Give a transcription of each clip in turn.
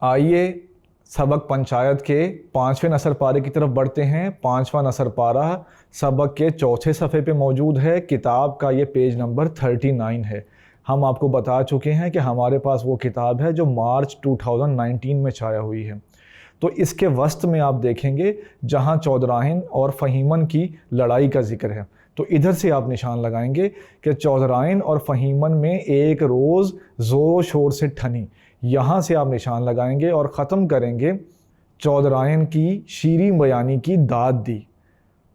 آئیے سبق پنچایت کے 5ویں نثر پارے کی طرف بڑھتے ہیں۔ 5واں نثر پارہ سبق کے چوتھے صفحے پہ موجود ہے۔ کتاب کا یہ پیج نمبر 39 ہے۔ ہم آپ کو بتا چکے ہیں کہ ہمارے پاس وہ کتاب ہے جو مارچ 2019 میں چھایا ہوئی ہے۔ تو اس کے وسط میں آپ دیکھیں گے جہاں چودراہن اور فہیمن کی لڑائی کا ذکر ہے، تو ادھر سے آپ نشان لگائیں گے کہ چودراہن اور فہیمن میں ایک روز زور و شور سے ٹھنی، یہاں سے آپ نشان لگائیں گے اور ختم کریں گے چودراہن کی شیریں بیانی کی داد دی۔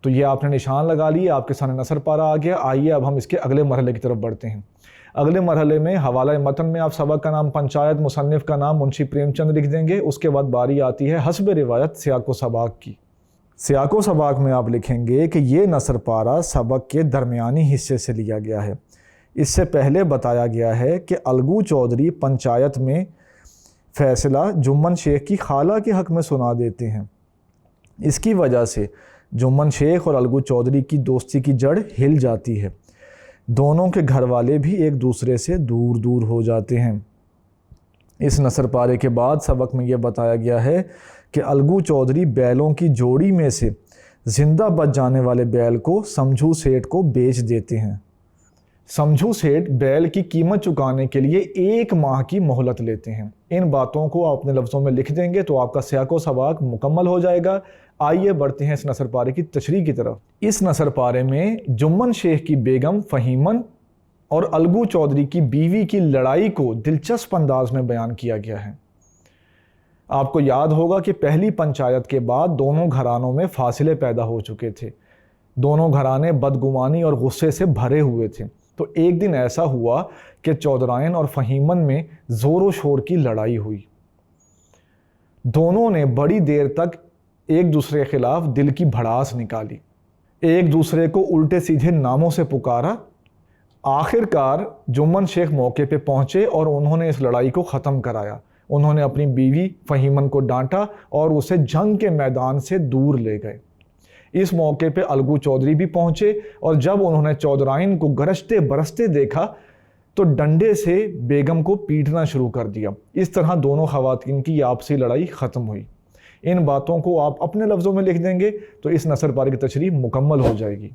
تو یہ آپ نے نشان لگا لیے، آپ کے سامنے نثر پارہ آ گیا۔ آئیے اب ہم اس کے اگلے مرحلے کی طرف بڑھتے ہیں۔ اگلے مرحلے میں حوالہ متن میں آپ سبق کا نام پنچایت، مصنف کا نام منشی پریم چند لکھ دیں گے۔ اس کے بعد باری آتی ہے حسب روایت سیاق و سباق کی۔ سیاق و سباق میں آپ لکھیں گے کہ یہ نثر پارہ سبق کے درمیانی حصے سے لیا گیا ہے۔ اس سے پہلے بتایا گیا ہے کہ الگو چودھری پنچایت میں فیصلہ جمن شیخ کی خالہ کے حق میں سنا دیتے ہیں۔ اس کی وجہ سے جمن شیخ اور الگو چودھری کی دوستی کی جڑ ہل جاتی ہے۔ دونوں کے گھر والے بھی ایک دوسرے سے دور دور ہو جاتے ہیں۔ اس نثر پارے کے بعد سبق میں یہ بتایا گیا ہے کہ الگو چودھری بیلوں کی جوڑی میں سے زندہ بچ جانے والے بیل کو سمجھو سیٹھ کو بیچ دیتے ہیں۔ سمجھو سیٹھ بیل کی قیمت چکانے کے لیے 1 ماہ کی مہلت لیتے ہیں۔ ان باتوں کو آپ اپنے لفظوں میں لکھ دیں گے تو آپ کا سیاق و سباق مکمل ہو جائے گا۔ آئیے بڑھتے ہیں اس نثر پارے کی تشریح کی طرف۔ اس نثر پارے میں جمن شیخ کی بیگم فہیمن اور الگو چودھری کی بیوی کی لڑائی کو دلچسپ انداز میں بیان کیا گیا ہے۔ آپ کو یاد ہوگا کہ پہلی پنچایت کے بعد دونوں گھرانوں میں فاصلے پیدا ہو چکے تھے۔ دونوں گھرانے بدگمانی اور غصے سے بھرے ہوئے تھے۔ تو ایک دن ایسا ہوا کہ چودراہن اور فہیمن میں زور و شور کی لڑائی ہوئی۔ دونوں نے بڑی دیر تک ایک دوسرے کے خلاف دل کی بھڑاس نکالی، ایک دوسرے کو الٹے سیدھے ناموں سے پکارا۔ آخر کار جمن شیخ موقع پہ پہنچے اور انہوں نے اس لڑائی کو ختم کرایا۔ انہوں نے اپنی بیوی فہیمن کو ڈانٹا اور اسے جنگ کے میدان سے دور لے گئے۔ اس موقع پہ الگو چودھری بھی پہنچے اور جب انہوں نے چودراہن کو گرجتے برستے دیکھا تو ڈنڈے سے بیگم کو پیٹنا شروع کر دیا۔ اس طرح دونوں خواتین کی آپسی لڑائی ختم ہوئی۔ ان باتوں کو آپ اپنے لفظوں میں لکھ دیں گے تو اس نثر پارے کی تشریح مکمل ہو جائے گی۔